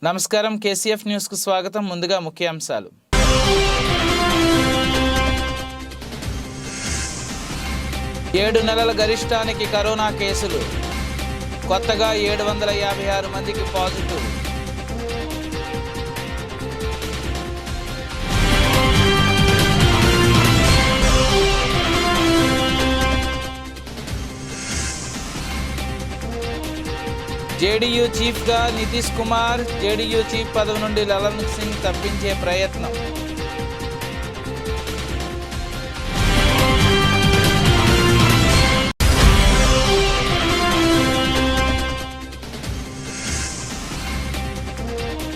నమస్కారం KCF news కు స్వాగతం. ముందుగా ముఖ్యాంశాలు. ఏడు నెలల గరిష్టానికి కరోనా కేసులు. కొత్తగా 756 మందికి పాజిటివ్. జేడీయూ చీఫ్గా నితీష్ కుమార్, జేడీయూ చీఫ్ పదవి నుండి లలన్ సింగ్ తప్పించే ప్రయత్నం.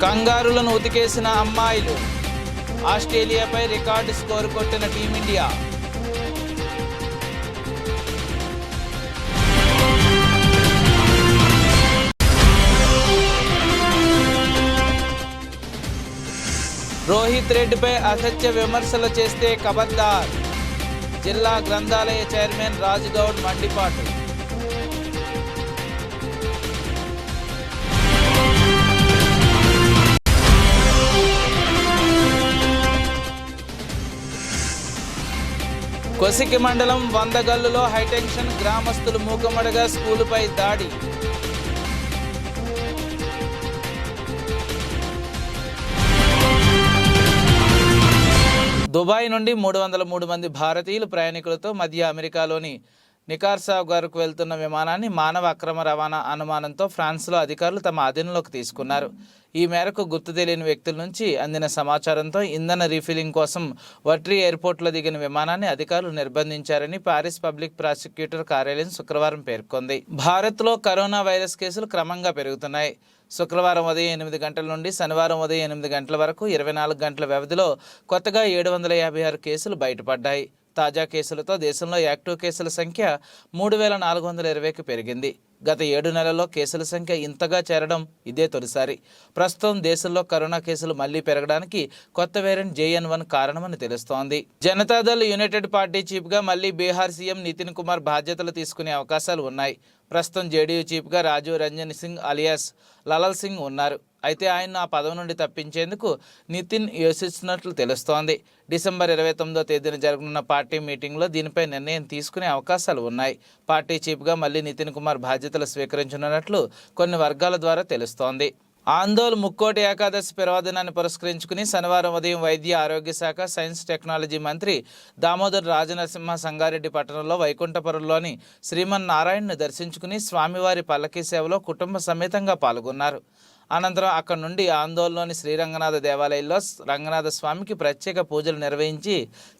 కంగారులను ఉతికేసిన అమ్మాయిలు. ఆస్ట్రేలియాపై రికార్డు స్కోరు కొట్టిన టీమిండియా. రోహిత్ రెడ్డిపై అసత్య విమర్శలు చేస్తే ఖబర్దార్. జిల్లా గ్రంథాలయ చైర్మన్ రాజుగౌడ్ మండిపాటు. కొసికి మండలం వందగల్లులో హైటెన్షన్. గ్రామస్తులు మూకమడగా స్కూలుపై దాడి. దుబాయ్ నుండి 303 మంది భారతీయులు ప్రయాణికులతో మధ్య అమెరికాలోని నికార్సాగాకు వెళ్తున్న విమానాన్ని మానవ అక్రమ రవాణా అనుమానంతో ఫ్రాన్స్లో అధికారులు తమ అధీనంలోకి తీసుకున్నారు. ఈ మేరకు గుర్తు తెలియని వ్యక్తుల నుంచి అందిన సమాచారంతో ఇంధన రీఫిల్లింగ్ కోసం వట్రీ ఎయిర్పోర్ట్లో దిగిన విమానాన్ని అధికారులు నిర్బంధించారని పారిస్ పబ్లిక్ ప్రాసిక్యూటర్ కార్యాలయం శుక్రవారం పేర్కొంది. భారత్లో కరోనా వైరస్ కేసులు క్రమంగా పెరుగుతున్నాయి. శుక్రవారం ఉదయం 8 గంటల నుండి శనివారం ఉదయం 8 గంటల వరకు 24 గంటల వ్యవధిలో కొత్తగా 756 కేసులు బయటపడ్డాయి. తాజా కేసులతో దేశంలో యాక్టివ్ కేసుల సంఖ్య 3420కి పెరిగింది. గత 7 నెలల్లో కేసుల సంఖ్య ఇంతగా చేరడం ఇదే తొలిసారి. ప్రస్తుతం దేశంలో కరోనా కేసులు మళ్లీ పెరగడానికి కొత్త వేరియంట్ JN1 కారణమని తెలుస్తోంది. జనతాదళ్ యునైటెడ్ పార్టీ చీఫ్గా మళ్లీ బీహార్ సీఎం నితిన్ కుమార్ బాధ్యతలు తీసుకునే అవకాశాలు ఉన్నాయి. ప్రస్తుతం జేడీయూ చీఫ్గా రాజీవ్ రంజన్ సింగ్ అలియాస్ లలన్ సింగ్ ఉన్నారు. అయితే ఆయన్ను ఆ పదవి నుండి తప్పించేందుకు నితిన్ యోచిస్తున్నట్లు తెలుస్తోంది. డిసెంబర్ 29వ తేదీన జరగనున్న పార్టీ మీటింగ్లో దీనిపై నిర్ణయం తీసుకునే అవకాశాలు ఉన్నాయి. పార్టీ చీఫ్గా మళ్లీ నితిన్ కుమార్ బాధ్యతలు స్వీకరించనున్నట్లు కొన్ని వర్గాల ద్వారా తెలుస్తోంది. ఆందోళ్ ముక్కోటి ఏకాదశి పర్వదినాన్ని పురస్కరించుకుని శనివారం ఉదయం వైద్య ఆరోగ్య శాఖ, సైన్స్ టెక్నాలజీ మంత్రి దామోదర్ రాజనరసింహ సంగారెడ్డి పట్టణంలో వైకుంఠపురంలోని శ్రీమన్నారాయణను దర్శించుకుని స్వామివారి పల్లకీ సేవలో కుటుంబ సమేతంగా పాల్గొన్నారు. అనంతరం అక్కడి నుండి ఆందోళనలోని శ్రీరంగనాథ దేవాలయంలో రంగనాథ స్వామికి ప్రత్యేక పూజలు నిర్వహించి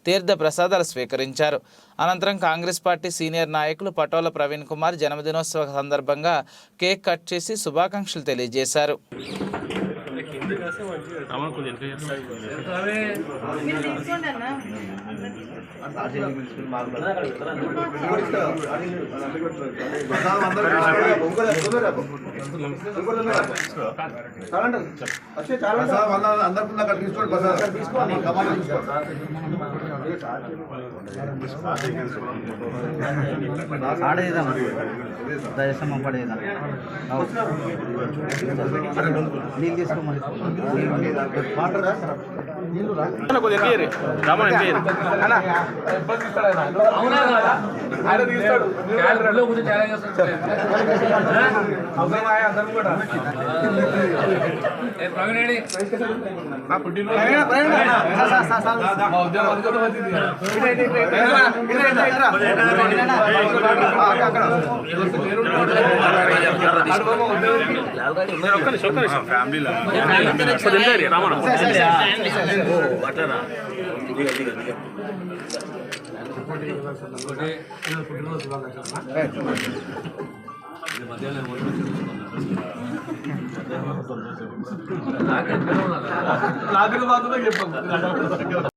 తీర్థ ప్రసాదాలు స్వీకరించారు. అనంతరం కాంగ్రెస్ పార్టీ సీనియర్ నాయకులు పటోల ప్రవీణ్ కుమార్ జన్మదినోత్సవ సందర్భంగా కేక్ కట్ చేసి శుభాకాంక్షలు తెలియజేశారు.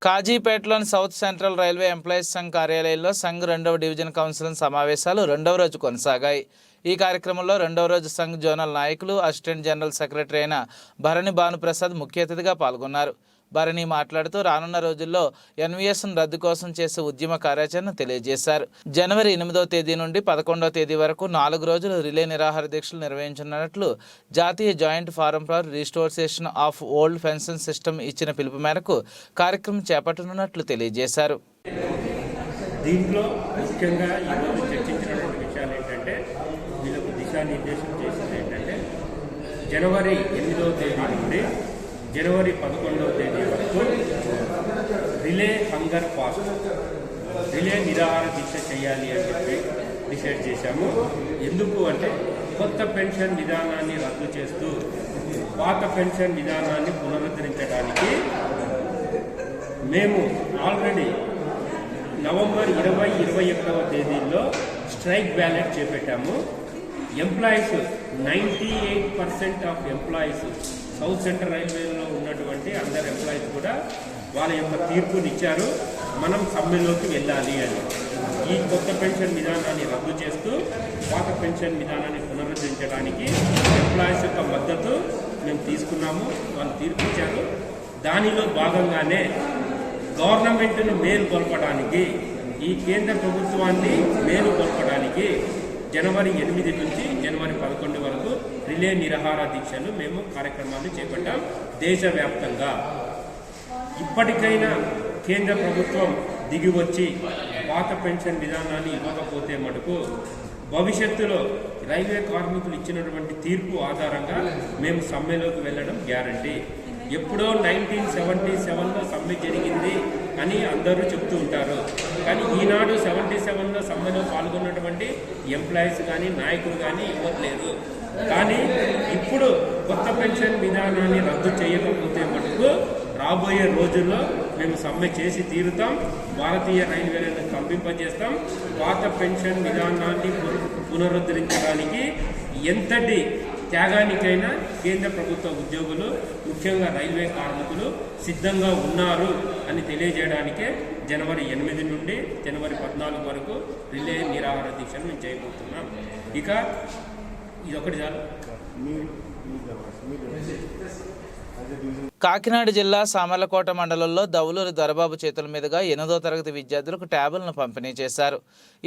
కాజీపేటలోని south central railway employees Sangh కార్యాలయంలో సంఘ్ 2వ డివిజన్ కౌన్సిల్ సమావేశాలు 2వ రోజు కొనసాగాయి. ఈ కార్యక్రమంలో 2వ రోజు సంఘ్ జోనల్ నాయకులు, అసిస్టెంట్ జనరల్ సెక్రటరీ అయిన భరణి భానుప్రసాద్ ముఖ్య అతిథిగా పాల్గొన్నారు. భరణి మాట్లాడుతూ రానున్న రోజుల్లో ఎన్వీఎస్ను రద్దు కోసం చేసే ఉద్యమ కార్యాచరణ తెలియజేశారు. జనవరి 8వ తేదీ నుండి 11వ తేదీ వరకు 4 రోజులు రిలే నిరాహార దీక్షలు నిర్వహించనున్నట్లు జాతీయ joint form for restoration of old pension system ఇచ్చిన పిలుపు మేరకు కార్యక్రమం చేపట్టనున్నట్లు తెలియజేశారు. దీంట్లో ముఖ్యంగా ఈరోజు చర్చించినటువంటి విషయాలు ఏంటంటే వీళ్ళకు దిశానిర్దేశం చేసింది ఏంటంటే జనవరి 8వ తేదీ నుండి జనవరి 11వ తేదీ వరకు రిలే హంగర్ ఫాస్ట్ రిలే నిరాహార దీక్ష చేయాలి అని చెప్పి డిసైడ్ చేశాము. ఎందుకు అంటే కొత్త పెన్షన్ విధానాన్ని రద్దు చేస్తూ పాత పెన్షన్ విధానాన్ని పునరుద్ధరించడానికి మేము ఆల్రెడీ నవంబర్ 20, 21వ తేదీల్లో స్ట్రైక్ బ్యాలెట్ చేపట్టాము. Employees 98% of employees south central రైల్వేలో ఉన్నటువంటి అందరు ఎంప్లాయీస్ కూడా వాళ్ళ యొక్క తీర్పునిచ్చారు, మనం సమ్మెలోకి వెళ్ళాలి అని. ఈ కొత్త పెన్షన్ విధానాన్ని రద్దు చేస్తూ పాత పెన్షన్ విధానాన్ని పునరుద్ధరించడానికి ఎంప్లాయీస్ యొక్క మద్దతు మేము తీసుకున్నాము, వాళ్ళు తీర్పు ఇచ్చారు. దానిలో భాగంగానే గవర్నమెంట్ను మేలుకొల్పడానికి ఈ కేంద్ర ప్రభుత్వాన్ని మేలుకొల్పడానికి జనవరి 8 నుంచి జనవరి 11 వరకు రిలే నిరాహార దీక్షలు మేము కార్యక్రమాలు చేపట్టాం దేశవ్యాప్తంగా. ఇప్పటికైనా కేంద్ర ప్రభుత్వం దిగివచ్చి పాత పెన్షన్ విధానాన్ని ఇవ్వకపోతే మటుకు భవిష్యత్తులో రైల్వే కార్మికులు ఇచ్చినటువంటి తీర్పు ఆధారంగా మేము సమ్మెలోకి వెళ్ళడం గ్యారంటీ. ఎప్పుడో 1977లో సమ్మె జరిగింది అని అందరూ చెప్తూ ఉంటారు, కానీ ఈనాడు 77లో సమ్మెలో పాల్గొన్నటువంటి ఎంప్లాయీస్ కానీ నాయకులు కానీ ఇవ్వట్లేదు. కానీ ఇప్పుడు కొత్త పెన్షన్ విధానాన్ని రద్దు చేయకపోతే మటుకు రాబోయే రోజుల్లో మేము సమ్మె చేసి తీరుతాం, భారతీయ రైల్వేలను స్తంభింపజేస్తాం. పాత పెన్షన్ విధానాన్ని పునరుద్ధరించడానికి ఎంతటి త్యాగానికైనా కేంద్ర ప్రభుత్వ ఉద్యోగులు ముఖ్యంగా రైల్వే కార్మికులు సిద్ధంగా ఉన్నారు అని తెలియజేయడానికే జనవరి 8 నుండి జనవరి 14 వరకు రిలే నిరాహార దీక్షను మేము చేయబోతున్నాం. ఇక ఇదొకటి చాలు. కాకినాడ జిల్లా సామర్లకోట మండలంలో దౌలూరి దొరబాబు చేతుల మీదుగా 8వ తరగతి విద్యార్థులకు ట్యాబులను పంపిణీ చేశారు.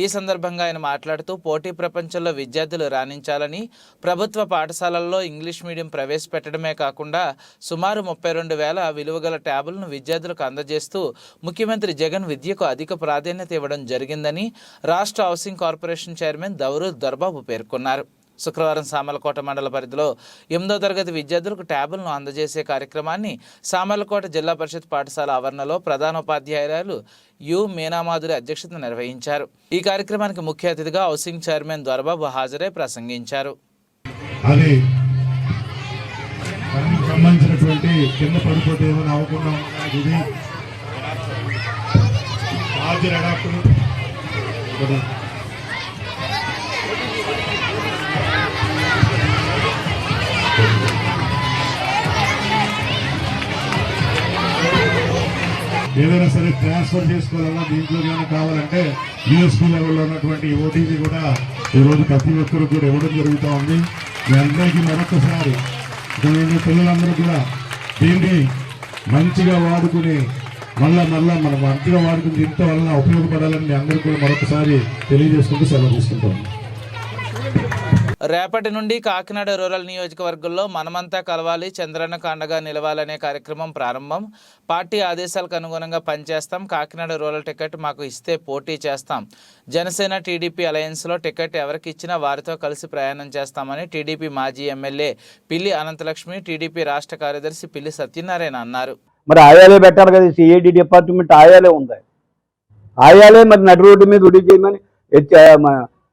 ఈ సందర్భంగా ఆయన మాట్లాడుతూ పోటీ ప్రపంచంలో విద్యార్థులు రాణించాలని ప్రభుత్వ పాఠశాలల్లో ఇంగ్లీష్ మీడియం ప్రవేశపెట్టడమే కాకుండా సుమారు 32,000 విలువగల ట్యాబులను విద్యార్థులకు అందజేస్తూ ముఖ్యమంత్రి జగన్ విద్యకు అధిక ప్రాధాన్యత ఇవ్వడం జరిగిందని రాష్ట్ర housing corporation chairman Dauluri Dorababu పేర్కొన్నారు. శుక్రవారం సామర్లకోట మండల పరిధిలో 8వ తరగతి విద్యార్థులకు ట్యాబులను అందజేసే కార్యక్రమాన్ని సామర్లకోట జిల్లా పరిషత్ పాఠశాల ఆవరణలో ప్రధానోపాధ్యాయురాలు యు మీనామాధురి అధ్యక్షతన నిర్వహించారు. ఈ కార్యక్రమానికి ముఖ్య అతిథిగా హౌసింగ్ చైర్మన్ దొరబాబు హాజరై ప్రసంగించారు. ఏదైనా సరే ట్రాన్స్ఫర్ చేసుకోవాలన్నా దీంట్లో ఏమైనా కావాలంటే యూఎస్పీ లెవెల్లో ఉన్నటువంటి ఓటీపీ కూడా ఈరోజు ప్రతి ఒక్కరు కూడా ఇవ్వడం జరుగుతూ ఉంది. మీ అందరికీ మరొకసారి పిల్లలందరూ కూడా దీన్ని మంచిగా వాడుకుని మళ్ళా మనం మంచిగా వాడుకుని దీంతో వలన ఉపయోగపడాలని మీ అందరూ కూడా మరొకసారి తెలియజేసుకుంటూ సెలవు తీసుకుంటాం. రేపటి నుండి కాకినాడ రూరల్ నియోజకవర్గంలో మనమంతా కలవాలి, చంద్రన్నకు అండగా నిలవాలనే కార్యక్రమం ప్రారంభం. పార్టీ ఆదేశాలకు అనుగుణంగా పనిచేస్తాం. కాకినాడ రూరల్ టికెట్ మాకు ఇస్తే పోటీ చేస్తాం. జనసేన టీడీపీ అలయన్స్లో టికెట్ ఎవరికి ఇచ్చినా వారితో కలిసి ప్రయాణం చేస్తామని టీడీపీ మాజీ ఎమ్మెల్యే పిల్లి అనంతలక్ష్మి, టీడీపీ రాష్ట్ర కార్యదర్శి పిల్లి సత్యనారాయణ అన్నారు. మరి ఆయాలే పెట్టాలి కదా, సిఐడి డిపార్ట్మెంట్ ఆయాలే ఉంది. ఆయాలే మరి నడి రోడ్డు మీద ఉడి చేయమని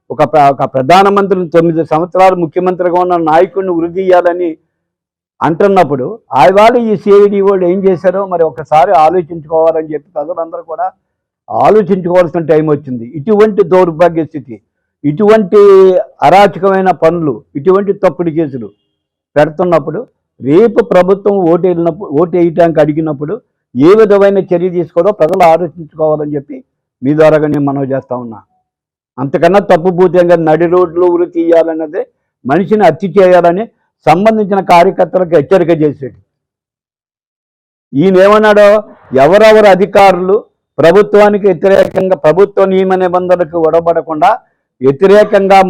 ఒక ప్రధానమంత్రిని 9 సంవత్సరాలు ముఖ్యమంత్రిగా ఉన్న నాయకుడిని ఉరి తీయాలని అంటున్నప్పుడు వాళ్ళు ఈ సిఐడి వాళ్ళు ఏం చేశారో మరి ఒకసారి ఆలోచించుకోవాలని చెప్పి ప్రజలందరూ కూడా ఆలోచించుకోవాల్సిన టైం వచ్చింది. ఇటువంటి దౌర్భాగ్య స్థితి, ఇటువంటి అరాచకమైన పనులు, ఇటువంటి తప్పుడు కేసులు పెడుతున్నప్పుడు రేపు ప్రభుత్వం ఓటు వేయటానికి అడిగినప్పుడు ఏ విధమైన చర్య తీసుకోవాలో ప్రజలు ఆలోచించుకోవాలని చెప్పి మీ ద్వారాగా నేను మనవి చేస్తా ఉన్నా. అంతకన్నా తప్పుభూతంగా నడి రోడ్లు ఉరి తీయాలన్నదే మనిషిని హత్య చేయాలని సంబంధించిన కార్యకర్తలకు హెచ్చరిక చేసేది. ఈయన ఏమన్నాడో, ఎవరెవరు అధికారులు ప్రభుత్వానికి వ్యతిరేకంగా ప్రభుత్వ నియమ నిబంధనలకు ఒడబడకుండా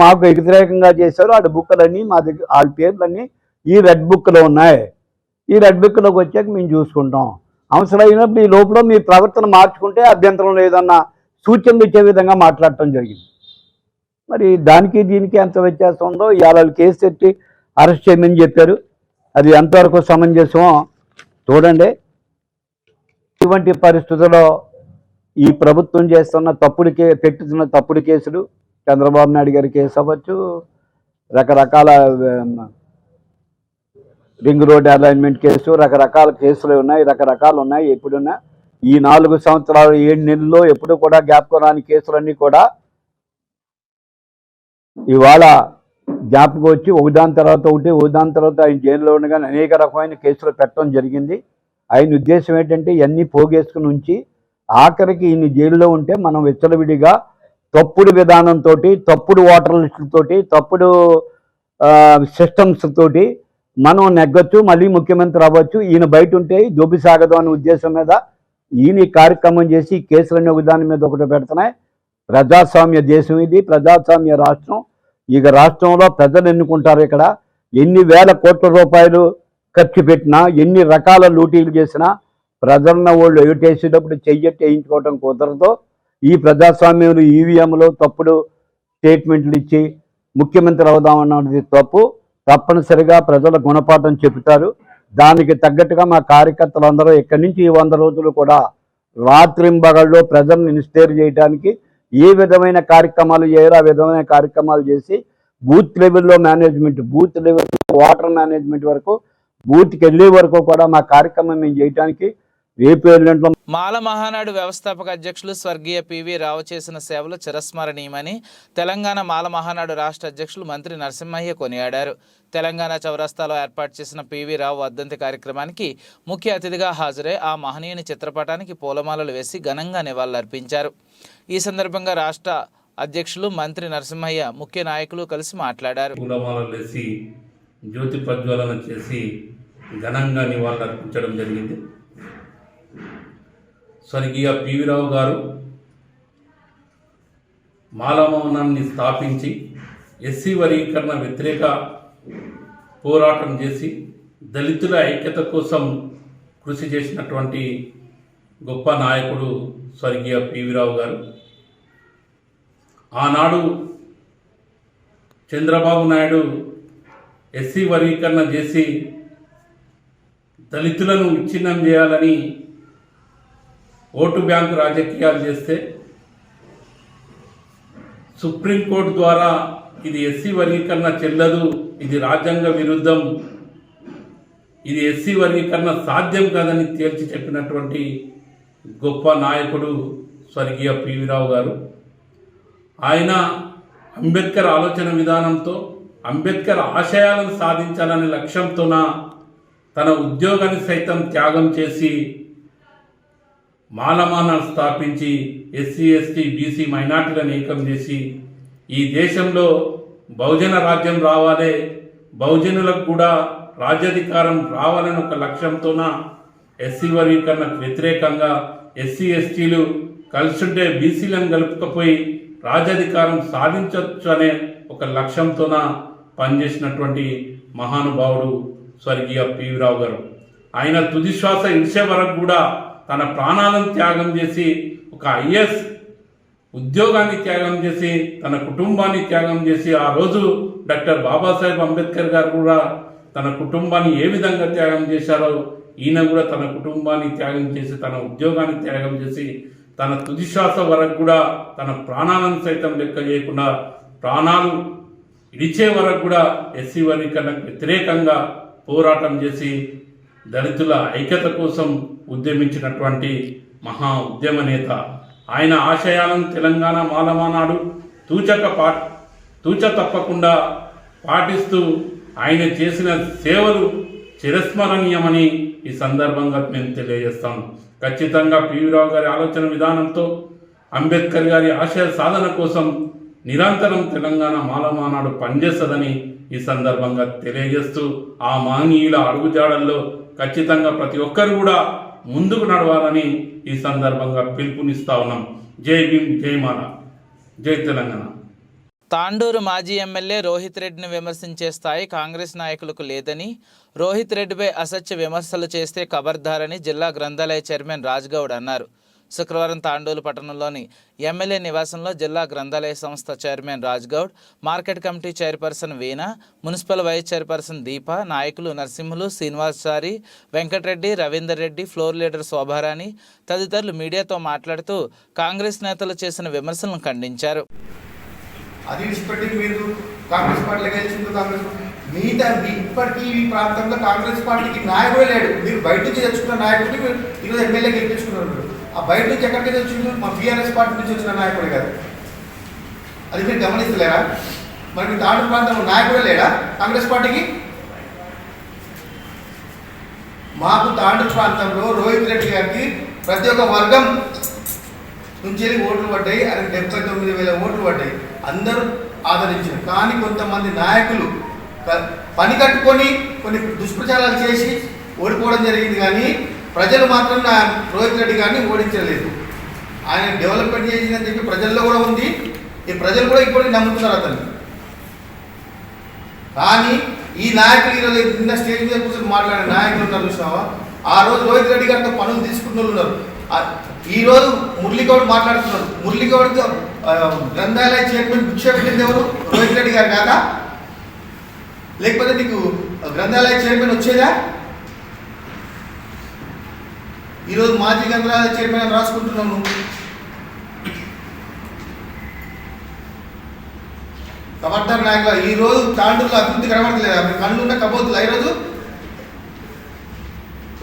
మాకు వ్యతిరేకంగా చేశారు, ఆ బుక్లన్నీ మా దగ్గర, వాళ్ళ పేర్లన్నీ ఈ రెడ్ బుక్లో ఉన్నాయి. ఈ రెడ్ బుక్లోకి వచ్చాక మేము చూసుకుంటాం, అవసరమైనప్పుడు ఈ లోపల మీ ప్రవర్తన మార్చుకుంటే అభ్యంతరం లేదన్న సూచనలు ఇచ్చే విధంగా మాట్లాడటం జరిగింది. మరి దానికి దీనికి ఎంత వ్యత్యాసం ఉందో ఇవాళ కేసు పెట్టి అరెస్ట్ చేయమని చెప్పారు. అది ఎంతవరకు సమంజసమో చూడండి. ఇటువంటి పరిస్థితుల్లో ఈ ప్రభుత్వం చేస్తున్న పెట్టుతున్న తప్పుడు కేసులు, చంద్రబాబు నాయుడు గారి కేసు అవ్వచ్చు, రకరకాల రింగ్ రోడ్ అలైన్మెంట్ కేసు, రకరకాల కేసులు ఉన్నాయి, రకరకాలు ఉన్నాయి. ఎప్పుడున్నా ఈ 4 సంవత్సరాలు 7 నెలల్లో ఎప్పుడు కూడా జ్ఞాపకం రాని కేసులన్నీ కూడా ఇవాళ జ్ఞాపకం వచ్చి ఒకదాని తర్వాత ఆయన జైల్లో ఉండగానే అనేక రకమైన కేసులు పెట్టడం జరిగింది. ఆయన ఉద్దేశం ఏంటంటే ఇవన్నీ పోగేసుకుని ఉంచి ఆఖరికి ఈయన జైల్లో ఉంటే మనం విచ్చలవిడిగా తప్పుడు విధానంతో, తప్పుడు ఓటర్ లిస్టులతోటి, తప్పుడు సిస్టమ్స్ తోటి మనం నెగ్గొచ్చు, మళ్ళీ ముఖ్యమంత్రి అవ్వచ్చు, ఈయన బయట ఉంటే దొబ్బి సాగదు అనే ఉద్దేశం మీద ఈయన ఈ కార్యక్రమం చేసి కేసులన్నీ ఒకదాని మీద ఒకటి పెడుతున్నాయి. ప్రజాస్వామ్య దేశం ఇది, ప్రజాస్వామ్య రాష్ట్రం. ఇక రాష్ట్రంలో ప్రజలు ఎన్నుకుంటారు. ఇక్కడ ఎన్ని వేల కోట్ల రూపాయలు ఖర్చు పెట్టినా, ఎన్ని రకాల లూటీలు చేసినా ప్రజలను వాళ్ళు ఓటేసేటప్పుడు చెయ్యట్టి వేయించుకోవటం కుదరదు. ఈ ప్రజాస్వామ్యంలో ఈవీఎంలో తప్పుడు స్టేట్మెంట్లు ఇచ్చి ముఖ్యమంత్రి అవుదామన్నది తప్పు. తప్పనిసరిగా ప్రజల గుణపాఠం చెబుతారు. దానికి తగ్గట్టుగా మా కార్యకర్తలందరూ ఇక్కడి నుంచి ఈ 100 రోజులు కూడా రాత్రింబగళ్ళు ప్రజల్ని ఇన్స్పైర్ చేయడానికి ఏ విధమైన కార్యక్రమాలు చేయాలో ఆ విధమైన కార్యక్రమాలు చేసి బూత్ లెవెల్లో management, booth level water management వరకు, బూత్కి వెళ్ళే వరకు కూడా మా కార్యక్రమం మేము చేయడానికి రేపు ఎల్లుంట్లో. మాల మహానాడు వ్యవస్థాపక అధ్యక్షులు స్వర్గీయ పివి రావు చేసిన సేవలు చిరస్మరణీయమని తెలంగాణ మాల మహానాడు రాష్ట్ర అధ్యక్షులు మంత్రి నరసింహయ్య కొనియాడారు. తెలంగాణ చౌరస్తాలో ఏర్పాటు చేసిన పివి రావు వర్ధంతి కార్యక్రమానికి ముఖ్య అతిథిగా హాజరై ఆ మహనీయుని చిత్రపటానికి పూలమాలలు వేసి ఘనంగా నివాళులర్పించారు. ఈ సందర్భంగా రాష్ట్ర అధ్యక్షులు మంత్రి నరసింహయ్య ముఖ్య నాయకులు కలిసి మాట్లాడారు. పూలమాలలు వేసి జ్యోతి ప్రజ్వలన చేసి ఘనంగా నివాళులర్పించడం జరిగింది. స్వర్గీయ పివి రావు గారు మాలమౌనాన్ని స్థాపించి ఎస్సీ వర్గీకరణ వ్యతిరేక పోరాటం చేసి దళితుల ఐక్యత కోసం కృషి చేసినటువంటి గొప్ప నాయకుడు స్వర్గీయ పివి రావు గారు. ఆనాడు చంద్రబాబు నాయుడు ఎస్సీ వర్గీకరణ చేసి దళితులను విచ్ఛిన్నం చేయాలని ఓటు బ్యాంకు రాజకీయాలు చేస్తే సుప్రీంకోర్టు ద్వారా ఇది ఎస్సీ వర్గీకరణ చెల్లదు, ఇది రాజ్యాంగ విరుద్ధం, ఇది ఎస్సీ వర్గీకరణ సాధ్యం కాదని తేల్చి చెప్పినటువంటి గొప్ప నాయకుడు స్వర్గీయ పివి రావు గారు. ఆయన అంబేద్కర్ ఆలోచన విధానంతో, అంబేద్కర్ ఆశయాలను సాధించాలనే లక్ష్యంతోన తన ఉద్యోగాన్ని సైతం త్యాగం చేసి మాలమానాలు స్థాపించి ఎస్సీ ఎస్టీ బీసీ మైనార్టీలను ఏకం చేసి ఈ దేశంలో బహుజన రాజ్యం రావాలి, బహుజనులకు కూడా రాజ్యాధికారం రావాలని ఒక లక్ష్యంతోన ఎస్సీ వర్గీకరణకు వ్యతిరేకంగా ఎస్సీ ఎస్టీలు కలిసింటే బీసీలను కలుపుకపోయి రాజ్యాధికారం సాధించవచ్చు అనే ఒక లక్ష్యంతోన పనిచేసినటువంటి మహానుభావుడు స్వర్గీయ పివి రావు గారు. ఆయన తుది శ్వాస ఇడిచే వరకు కూడా తన ప్రాణాలను త్యాగం చేసి ఒక ఐఏఎస్ ఉద్యోగాన్ని త్యాగం చేసి తన కుటుంబాన్ని త్యాగం చేసి, ఆ రోజు డాక్టర్ బాబాసాహెబ్ అంబేద్కర్ గారు కూడా తన కుటుంబాన్ని ఏ విధంగా త్యాగం చేశారో ఈయన కూడా తన కుటుంబాన్ని త్యాగం చేసి, తన ఉద్యోగాన్ని త్యాగం చేసి, తన తుది శ్వాస వరకు కూడా తన ప్రాణాలను సైతం లెక్క చేయకుండా ప్రాణాలు ఇడిచే వరకు కూడా ఎస్సీ వర్గీకరణకు వ్యతిరేకంగా పోరాటం చేసి దళితుల ఐక్యత కోసం ఉద్యమించినటువంటి మహా ఉద్యమ నేత. ఆయన ఆశయాలను తెలంగాణ మాలమానాడు తూచ తప్పకుండా పాటిస్తూ ఆయన చేసిన సేవలు చిరస్మరణీయమని ఈ సందర్భంగా మేము తెలియజేస్తాము. ఖచ్చితంగా పివి రావు గారి ఆలోచన విధానంతో అంబేద్కర్ గారి ఆశయ సాధన కోసం నిరంతరం తెలంగాణ మాలమానాడు పనిచేస్తుందని ఈ సందర్భంగా తెలియజేస్తూ ఆ మహనీయుల అడుగుజాడల్లో ఖచ్చితంగా ప్రతి ఒక్కరు కూడా ముందుకు నడవాలని ఈ సందర్భంగా పిలుపునిస్తా ఉన్నాం. జై భీమ్, జై మాల, జై తెలంగాణ. తాండూరు మాజీ ఎమ్మెల్యే రోహిత్ రెడ్డిని విమర్శించే స్థాయి కాంగ్రెస్ నాయకులకు లేదని, రోహిత్ రెడ్డిపై అసత్య విమర్శలు చేస్తే ఖబర్దారని జిల్లా గ్రంథాలయ చైర్మన్ రాజ్గౌడ్ అన్నారు. శుక్రవారం తాండూరు పట్టణంలోని ఎమ్మెల్యే నివాసంలో జిల్లా గ్రంథాలయ సంస్థ chairman Rajgoud, market committee chairperson వీణ, మున్సిపల్ వైస్ చైర్పర్సన్ దీప, నాయకులు నరసింహులు, శ్రీనివాసచారి, వెంకటరెడ్డి, రవీందర్ రెడ్డి, ఫ్లోర్ లీడర్ శోభారాణి తదితరులు మీడియాతో మాట్లాడుతూ కాంగ్రెస్ నేతలు చేసిన విమర్శలను ఖండించారు. అది విడిచిపెట్టి మీరు కాంగ్రెస్ పార్టీలో గెలిచింది. కాంగ్రెస్ మిగతా ఇప్పటికీ ఈ ప్రాంతంలో కాంగ్రెస్ పార్టీకి నాయకుడే లేడు. మీరు బయట నుంచి తెచ్చుకున్న నాయకుడిని మీరు ఈరోజు ఎమ్మెల్యే గెలిపించుకున్నారు. ఆ బయట నుంచి ఎక్కడికి వచ్చింది? మా బీఆర్ఎస్ పార్టీ నుంచి వచ్చిన నాయకుడే కాదు. అది మీరు గమనిస్తలేరా? మరి మీ తాండూరు ప్రాంతంలో నాయకుడే లేడా కాంగ్రెస్ పార్టీకి? మాకు తాండూరు ప్రాంతంలో రోహిత్ రెడ్డి గారికి ప్రతి ఒక్క వర్గం నుంచి ఓట్లు పడ్డాయి. అది 79,000 ఓట్లు పడ్డాయి. అందరూ ఆదరించారు. కానీ కొంతమంది నాయకులు పని కట్టుకొని కొన్ని దుష్ప్రచారాలు చేసి ఓడిపోవడం జరిగింది. కానీ ప్రజలు మాత్రం రోహిత్ రెడ్డి గారిని ఓడించలేదు. ఆయన డెవలప్మెంట్ చేసిందని చెప్పి ప్రజల్లో కూడా ఉంది. ఈ ప్రజలు కూడా ఇప్పటికీ నమ్ముతున్నారు అతన్ని. కానీ ఈ నాయకులు ఈరోజు నిన్న స్టేజ్ మీద కూర్చొని మాట్లాడే నాయకులు ఉన్నారు చూసినావా? ఆ రోజు రోహిత్ రెడ్డి గారితో పనులు తీసుకుంటున్న వాళ్ళు ఉన్నారు. ఈరోజు మురళీగౌడ్ మాట్లాడుతున్నారు. మురళీగౌడ్ గ్రంథాలయ చైర్మన్ భిక్ష పెట్టింది ఎవరు? రోహిత్ రెడ్డి గారు కాదా? లేకపోతే నీకు గ్రంథాలయ చైర్మన్ వచ్చేదా? ఈరోజు మాజీ గ్రంథాలయ చైర్మన్ అని రాసుకుంటున్నాను. కబడ్దార్ నాయకులు ఈరోజు తాండూరులో అభివృద్ధి కనబడతలేదా? మీ కళ్ళు ఉన్న కబోతులు ఈరోజు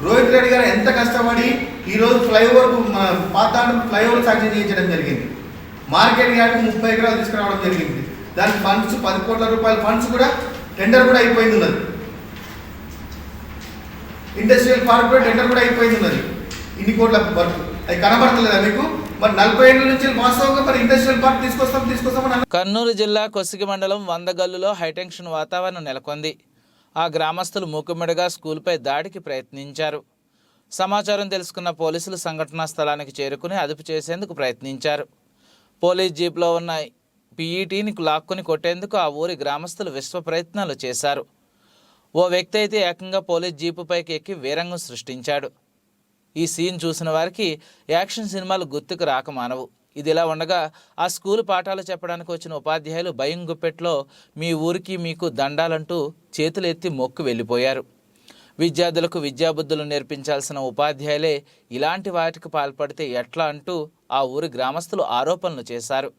రోహిత్ రెడ్డి గారు ఎంత కష్టపడి ఈరోజు ఫ్లైఓవర్ పాత ఫ్లైఓవర్ శాంక్షన్ చేయించడం జరిగింది. మార్కెట్ యార్డ్కి 30 ఎకరాలు తీసుకురావడం జరిగింది. దానికి ఫండ్స్ 10 కోట్ల రూపాయల ఫండ్స్ కూడా టెండర్ కూడా అయిపోయింది ఉన్నది. ఇండస్ట్రియల్ పార్క్ కూడా టెండర్ కూడా అయిపోయింది ఉన్నది. ఇన్ని కోట్ల వర్క్ అది కనబడతలేదా మీకు? మరి 40 ఏళ్ళ నుంచి వాస్తవంగా మరి ఇండస్ట్రియల్ పార్క్ తీసుకొస్తామని. కర్నూలు జిల్లా కొసిగి మండలం వందగల్లులో హైటెన్షన్ వాతావరణం నెలకొంది. ఆ గ్రామస్తులు మూకుమ్మడిగా స్కూల్పై దాడికి ప్రయత్నించారు. సమాచారం తెలుసుకున్న పోలీసులు సంఘటనా స్థలానికి చేరుకుని అదుపు చేసేందుకు ప్రయత్నించారు. పోలీస్ జీప్లో ఉన్న పీఈటీని లాక్కుని కొట్టేందుకు ఆ ఊరి గ్రామస్తులు విశ్వ ప్రయత్నాలు చేశారు. ఓ వ్యక్తి అయితే ఏకంగా పోలీస్ జీపుపైకి ఎక్కి వీరంగం సృష్టించాడు. ఈ సీన్ చూసిన వారికి యాక్షన్ సినిమాలు గుర్తుకు రాక మానవు. ఇదిలా ఉండగా ఆ స్కూలు పాఠాలు చెప్పడానికి వచ్చిన ఉపాధ్యాయులు భయం గుప్పెట్లో మీ ఊరికి మీకు దండాలంటూ చేతులు ఎత్తి మొక్కు వెళ్ళిపోయారు. విద్యార్థులకు విద్యాబుద్ధులు నేర్పించాల్సిన ఉపాధ్యాయులే ఇలాంటి వాటికి పాల్పడితే ఎట్లా అంటూ ఆ ఊరి గ్రామస్తులు ఆరోపణలు చేశారు.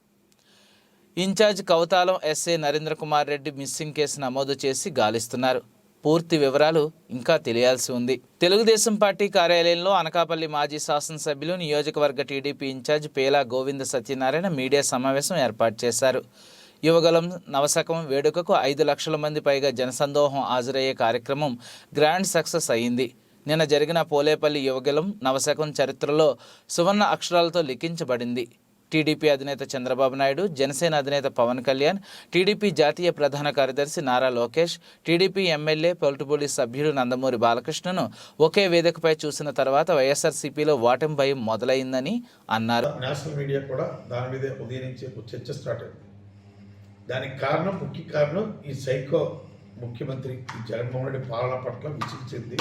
Incharge Kavatalam SI Narendra Kumar Reddy missing case నమోదు చేసి గాలిస్తున్నారు. పూర్తి వివరాలు ఇంకా తెలియాల్సి ఉంది. తెలుగుదేశం పార్టీ కార్యాలయంలో అనకాపల్లి మాజీ శాసనసభ్యులు నియోజకవర్గ TDP incharge పేలా Govinda Satyanarayana media సమావేశం ఏర్పాటు చేశారు. యువగలం నవశకం వేడుకకు 5 లక్షల మంది పైగా జనసందోహం హాజరయ్యే కార్యక్రమం గ్రాండ్ సక్సెస్ అయింది. నిన్న జరిగిన పోలేపల్లి యువగలం నవశకం చరిత్రలో సువర్ణ అక్షరాలతో లిఖించబడింది. టీడీపీ అధినేత చంద్రబాబు నాయుడు, జనసేన అధినేత పవన్ కళ్యాణ్, టీడీపీ జాతీయ ప్రధాన కార్యదర్శి నారా లోకేష్, టీడీపీ ఎమ్మెల్యే పొలిటిబోలి సభ్యుడు నందమూరి బాలకృష్ణను ఒకే వేదికపై చూసిన తర్వాత వైఎస్ఆర్సీపీలో ఓటమి భయం మొదలైందని అన్నారు. నేషనల్ మీడియా కూడా దాని మీద ఉదయం నుంచి చర్చ స్టార్ట్ అయింది. దానికి కారణం, ముఖ్య కారణం ఈ సైకో ముఖ్యమంత్రి జగన్మోహన్ రెడ్డి పాలన పట్ల విసిగించింది.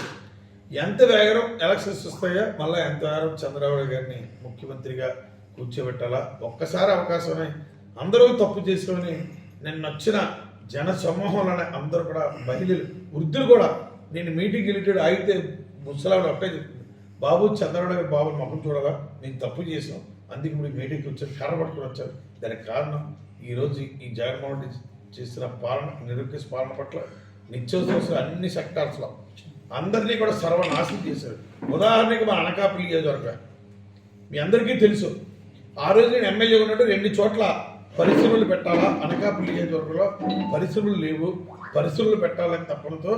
ఎంత వేగం ఎలక్షన్స్ వస్తాయో మళ్ళీ ఎంత వేగం చంద్రబాబు గారిని ముఖ్యమంత్రిగా కూర్చోబెట్టాలా, ఒక్కసారి అవకాశమే అందరూ తప్పు చేసుకొని నిన్న వచ్చిన జన సమూహంలోనే అందరూ కూడా మహిళలు, వృద్ధులు కూడా నేను మీటింగ్ వెళ్ళేటాడు అయితే ముసలాడు ఒకటే చెప్తుంది, బాబు చంద్రబాబు గారు బాబుని ముఖం చూడాలా, మేము తప్పు చేసాం అందుకే ఇప్పుడు మీటింగ్కి వచ్చారు, కర్ర పట్టుకుని వచ్చారు. దానికి కారణం ఈరోజు ఈ జగన్మోహన్ రెడ్డి చేసిన పాలన, నిరుద్దేశ పాలన పట్ల నిత్యావసర అన్ని సెక్టార్స్లో అందరినీ కూడా సర్వనాశనం చేశారు. ఉదాహరణకి మన అనకాపల్లి నియోజకవర్గం మీ అందరికీ తెలుసు. ఆ రోజు నేను ఎమ్మెల్యే ఉన్నట్టు 2 చోట్ల పరిశ్రమలు పెట్టాలా, అనకాపల్లి నియోజకవర్గంలో పరిశ్రమలు లేవు, పరిశ్రమలు పెట్టాలని తప్పడంతో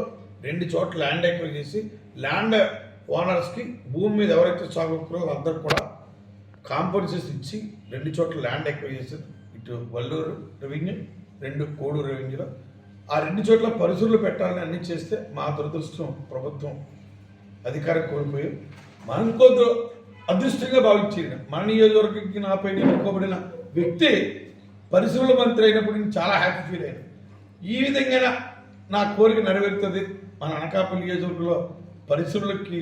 2 చోట్ల ల్యాండ్ ఎక్వైర్ చేసి ల్యాండ్ ఓనర్స్కి భూమి మీద ఎవరైతే సాగుతారో అందరూ కూడా కాంపన్సేషన్ ఇచ్చి 2 చోట్ల ల్యాండ్ ఎక్వైర్ చేసి, ఇటు వల్లూరు రెవెన్యూ, 2 కోడూరు రెవెన్యూలో ఆ 2 చోట్ల పరిశ్రమలు పెట్టాలని అన్ని చేస్తే మా దురదృష్టం ప్రభుత్వం అధికారం కోల్పోయాం. మనం ఇంకొద్దు అదృష్టంగా భావించాను. మన నియోజకవర్గానికి నాపై ఎన్నుకోబడిన వ్యక్తి పరిశ్రమల మంత్రి అయినప్పుడు నేను చాలా హ్యాపీ ఫీల్ అయ్యాను. ఈ విధంగా నా కోరిక నెరవేరుతుంది. మన అనకాపల్లి నియోజకవర్గంలో పరిశ్రమలకి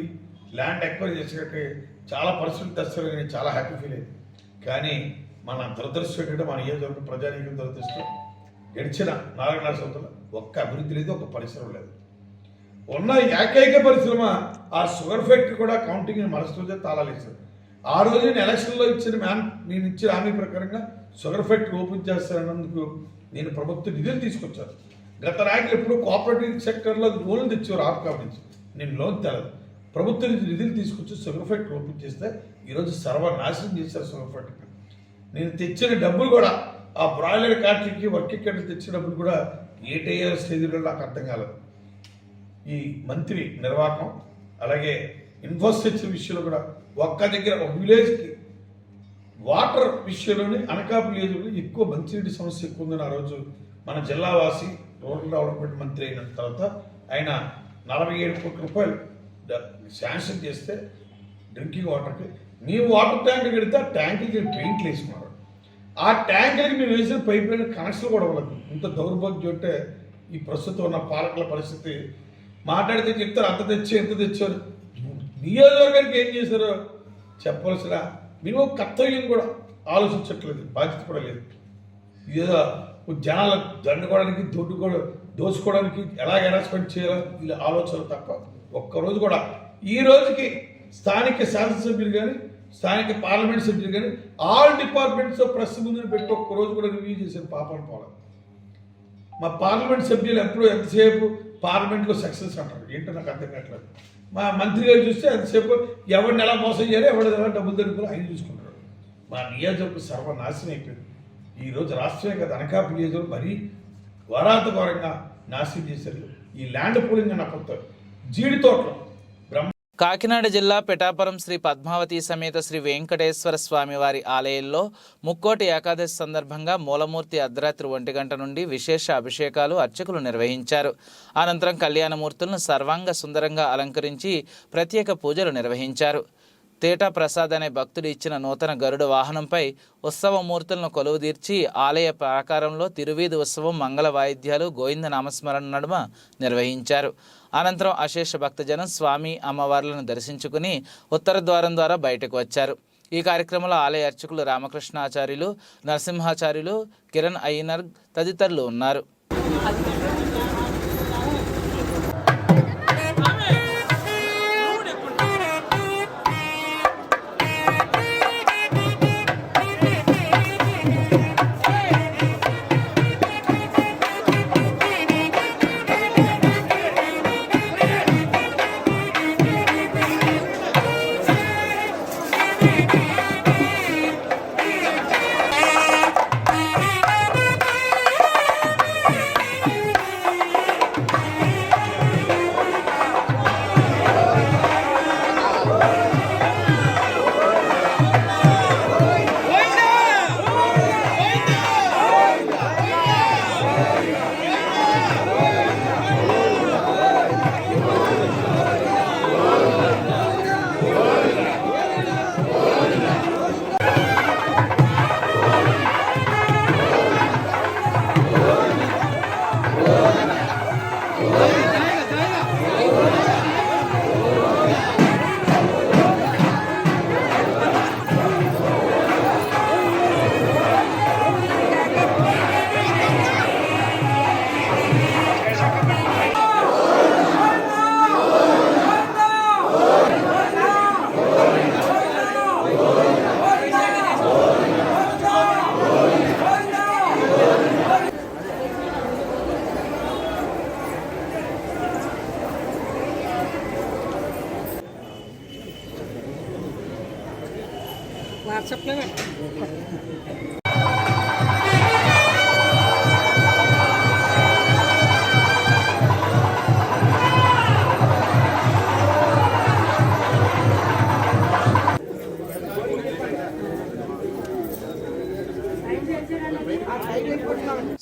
ల్యాండ్ ఎక్వైర్ చేసేటట్టు చాలా పరిశ్రమలు తెస్తారు. నేను చాలా హ్యాపీ ఫీల్ అయ్యాను. కానీ మన దురదృష్టం ఏంటంటే మన నియోజకవర్గం ప్రజానీకం దురదృష్టం గడిచిన 4.5 సంవత్సరాలు ఒక్క అభివృద్ధి లేదు, ఒక్క పరిశ్రమ లేదు. ఉన్న ఏకైక పరిశ్రమ ఆ షుగర్ ఫ్యాక్టరీ కూడా కౌంటింగ్ మరుసటి రోజే తాళాలు వేశారు. ఆ రోజు నేను ఎలక్షన్లో నేను ఇచ్చిన హామీ ప్రకారంగా షుగర్ ఫ్యాక్టరీ ఓపెన్ చేస్తానన్నందుకు నేను ప్రభుత్వ నిధులు తీసుకొచ్చాను. గత నాయకులు ఎప్పుడు కోఆపరేటివ్ సెక్టర్లో లోన్లు తెచ్చేవారు ఆర్కాప్ నుంచి. నేను లోన్ తెలదు, ప్రభుత్వ నిధులు తీసుకొచ్చి షుగర్ ఫ్యాక్టరీ ఓపెన్ చేస్తే ఈరోజు సర్వనాశనం చేశారు షుగర్ ఫ్యాక్టరీ. నేను తెచ్చిన డబ్బులు కూడా ఆ బ్రాయిలర్ కాట్రీకి వర్కింగ్ క్యాపిటల్ తెచ్చిన డబ్బులు కూడా ఏటయ్యే స్టేజ్లో నాకు అర్థం కాలేదు. ఈ మంత్రి నిర్వాహకం అలాగే ఇన్ఫ్రాస్ట్రక్చర్ విషయంలో కూడా ఒక్క దగ్గర ఒక విలేజ్కి వాటర్ విషయంలోనే అనకాపల్లి విలేజ్లో ఎక్కువ మంచినీటి సమస్య ఎక్కువ ఉందని ఆ రోజు మన జిల్లావాసి రూరల్ డెవలప్మెంట్ మంత్రి అయిన తర్వాత ఆయన 47 కోట్ల రూపాయలు శాంక్షన్ చేస్తే డ్రింకింగ్ వాటర్కి మేము వాటర్ ట్యాంక్ కడితే ఆ ట్యాంక్కి పెయింట్లు వేసుకున్నారు. ఆ ట్యాంకులకి మేము వేసిన పైప్ లైన్ కనెక్షన్ కూడా ఇవ్వలేదు. ఇంత దౌర్భాగ్యం అంటే ఈ ప్రస్తుతం ఉన్న పాలకుల పరిస్థితి. మాట్లాడితే చెప్తారు అంత తెచ్చి ఎంత తెచ్చారు. నియోజకవర్గానికి ఏం చేశారో చెప్పవలసిన మినిమం కర్తవ్యం కూడా ఆలోచించట్లేదు, బాధ్యత కూడా లేదు. ఏదో జనాల దండుకోవడానికి దోచుకోవడానికి ఎలా హెరాస్మెంట్ చేయాలో ఇలా ఆలోచనలు తప్ప ఒక్కరోజు కూడా ఈ రోజుకి స్థానిక శాసనసభ్యులు కానీ స్థానిక పార్లమెంట్ సభ్యులు కానీ ఆల్ డిపార్ట్మెంట్స్ ప్రెస్ ముందు పెట్టి ఒక్కరోజు కూడా రివ్యూ చేశారు. పాపం పోవాలి. మా పార్లమెంట్ సభ్యులు ఎప్పుడు ఎంతసేపు పార్లమెంట్లో సక్సెస్ అంటారు. ఏంటో నాకు అర్థం కావట్లేదు. మా మంత్రి గారు చూస్తే ఎంతసేపు ఎవరిని ఎలా మోసం చేయాలి, ఎవరిని ఎలా డబ్బులు దొరుకుతారో ఆయన చూసుకుంటారు. మా నియోజకవర్గం సర్వనాశనం అయిపోయింది. ఈరోజు రాష్ట్రమే కదా అనకాపల్లి నియోజకవర్గం మరీ ఘోరంగా నాశనం చేశారు. ఈ ల్యాండ్ పూలింగ్ అని అప్పుడు జీడి తోటలో కాకినాడ జిల్లా పిఠాపురం శ్రీ పద్మావతి సమేత శ్రీ వెంకటేశ్వర స్వామి వారి ఆలయంలో ముక్కోటి ఏకాదశి సందర్భంగా మూలమూర్తి అర్ధరాత్రి 1 గంట నుండి విశేష అభిషేకాలు అర్చకులు నిర్వహించారు. అనంతరం కళ్యాణమూర్తులను సర్వాంగ సుందరంగా అలంకరించి ప్రత్యేక పూజలు నిర్వహించారు. తేటా ప్రసాద్ అనే భక్తుడు ఇచ్చిన నూతన గరుడ వాహనంపై ఉత్సవమూర్తులను కొలువుదీర్చి ఆలయ ప్రాకారంలో తిరువీధి ఉత్సవం మంగళ వాయిద్యాలు గోవింద నామస్మరణ నడుమ నిర్వహించారు. అనంతరం అశేష భక్తజనం స్వామి అమ్మవార్లను దర్శించుకుని ఉత్తర ద్వారం ద్వారా బయటకు వచ్చారు. ఈ కార్యక్రమంలో ఆలయ అర్చకులు రామకృష్ణాచార్యులు, నరసింహాచార్యులు, కిరణ్ అయ్యనర్ తదితరులు ఉన్నారు.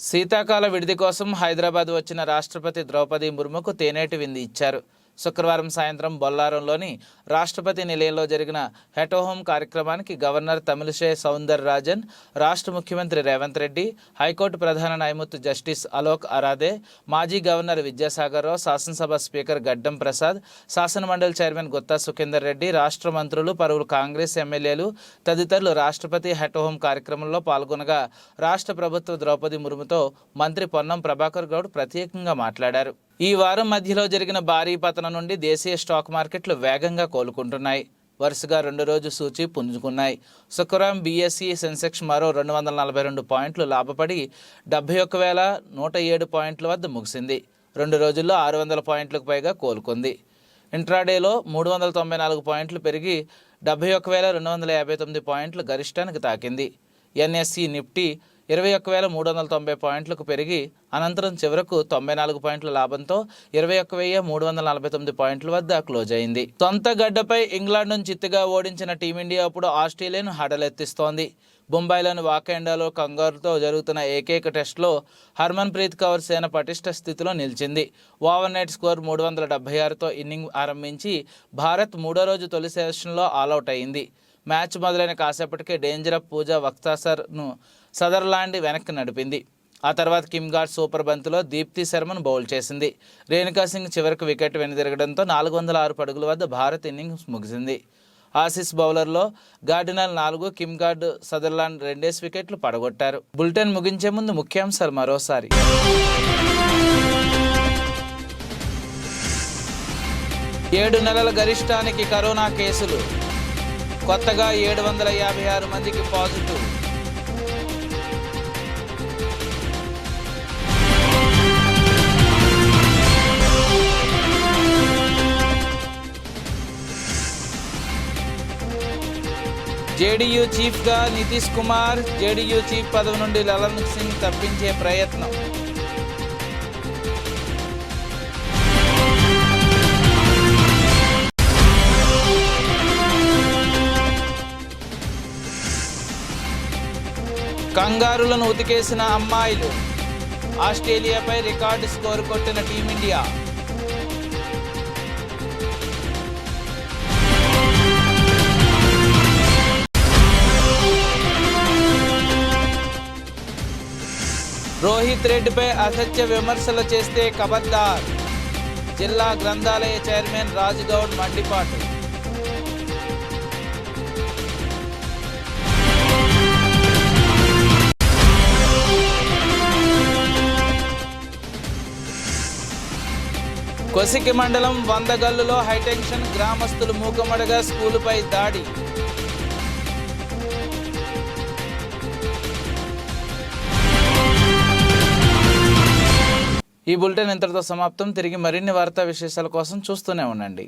శీతాకాల విడిది కోసం హైదరాబాద్ వచ్చిన రాష్ట్రపతి ద్రౌపది ముర్ముకు తేనేటి విందు ఇచ్చారు. శుక్రవారం సాయంత్రం బొల్లారంలోని రాష్ట్రపతి నిలయంలో జరిగిన హెటోహోమ్ కార్యక్రమానికి గవర్నర్ తమిళిసై సౌందరరాజన్, రాష్ట్ర ముఖ్యమంత్రి రేవంత్ రెడ్డి, హైకోర్టు ప్రధాన న్యాయమూర్తి జస్టిస్ అలోక్ అరాదే, మాజీ గవర్నర్ విద్యాసాగర్ రావు, శాసనసభ స్పీకర్ గడ్డం ప్రసాద్, శాసనమండలి చైర్మన్ గుత్తా సుఖేందర్ రెడ్డి, రాష్ట్ర మంత్రులు, పలువురు కాంగ్రెస్ ఎమ్మెల్యేలు తదితరులు రాష్ట్రపతి హెటోహోమ్ కార్యక్రమంలో పాల్గొనగా రాష్ట్ర ప్రభుత్వ ద్రౌపది ముర్ముతో మంత్రి పొన్నం ప్రభాకర్ గౌడ్ ప్రత్యేకంగా మాట్లాడారు. ఈ వారం మధ్యలో జరిగిన భారీ పతనం నుండి దేశీయ స్టాక్ మార్కెట్లు వేగంగా కోలుకుంటున్నాయి. వరుసగా 2 రోజు సూచీ పుంజుకున్నాయి. శుక్రవారం బీఎస్ఈ సెన్సెక్స్ మరో 242 పాయింట్లు లాభపడి 71,107 పాయింట్ల వద్ద ముగిసింది. 2 రోజుల్లో 600 పాయింట్లకు పైగా కోలుకుంది. ఇంట్రాడేలో 394 పాయింట్లు పెరిగి 71,259 పాయింట్లు గరిష్టానికి తాకింది. ఎన్ఎస్ఈ నిఫ్టీ 21,390 పాయింట్లకు పెరిగి అనంతరం చివరకు 94 పాయింట్ల లాభంతో 21,349 పాయింట్ల వద్ద క్లోజ్ అయింది. సొంత గడ్డపై ఇంగ్లాండ్ను చిత్తుగా ఓడించిన టీమిండియా ఇప్పుడు ఆస్ట్రేలియాను హడలెత్తిస్తోంది. బొంబాయిలోని వాకెండాలో కంగారుతో జరుగుతున్న ఏకైక టెస్టులో హర్మన్ప్రీత్ కౌర్ సేన పటిష్ట స్థితిలో నిలిచింది. ఓవర్నైట్ స్కోర్ 376తో ఇన్నింగ్ ఆరంభించి భారత్ 3వ రోజు తొలి సెషన్లో ఆలౌట్ అయింది. మ్యాచ్ మొదలైన కాసేపటికే డేంజర్ ఆఫ్ పూజా వక్తాసర్ను సదర్లాండ్ వెనక్కి నడిపింది. ఆ తర్వాత కిమ్ గార్డ్ సూపర్ బంతిలో దీప్తి శర్మను బౌల్ చేసింది. రేణుకా సింగ్ చివరికి వికెట్ వెనుదిరగడంతో 406 పరుగుల వద్ద భారత్ ఇన్నింగ్స్ ముగిసింది. ఆసీస్ బౌలర్లో గార్డినర్ 4, కిమ్ గార్డ్, సదర్లాండ్ 2 వికెట్లు పడగొట్టారు. బులెటిన్ ముగించే ముందు ముఖ్యాంశాలు మరోసారి. 7 నెలల గరిష్టానికి కరోనా కేసులు, కొత్తగా 756 మందికి పాజిటివ్. జేడీయూ చీఫ్గా నితీష్ కుమార్, జేడీయూ చీఫ్ పదవి నుండి లలన్ సింగ్ తప్పించే ప్రయత్నం. కంగారులను ఉతికేసిన అమ్మాయిలు, ఆస్ట్రేలియాపై రికార్డు స్కోరు కొట్టిన టీమిండియా. రోహిత్ రెడ్డిపై అసత్య విమర్శలు చేస్తే ఖబర్దార్, జిల్లా గ్రంథాలయ చైర్మన్ రాజ్గౌడ్ మండిపాటు. కొసికి మండలం వందగల్లులో హైటెన్షన్, గ్రామస్తులు మూకమడగా స్కూలుపై దాడి. ఈ బులెటిన్ ఇంతటితో సమాప్తం. తిరిగి మరిన్ని వార్తా విశేషాల కోసం చూస్తూనే ఉండండి.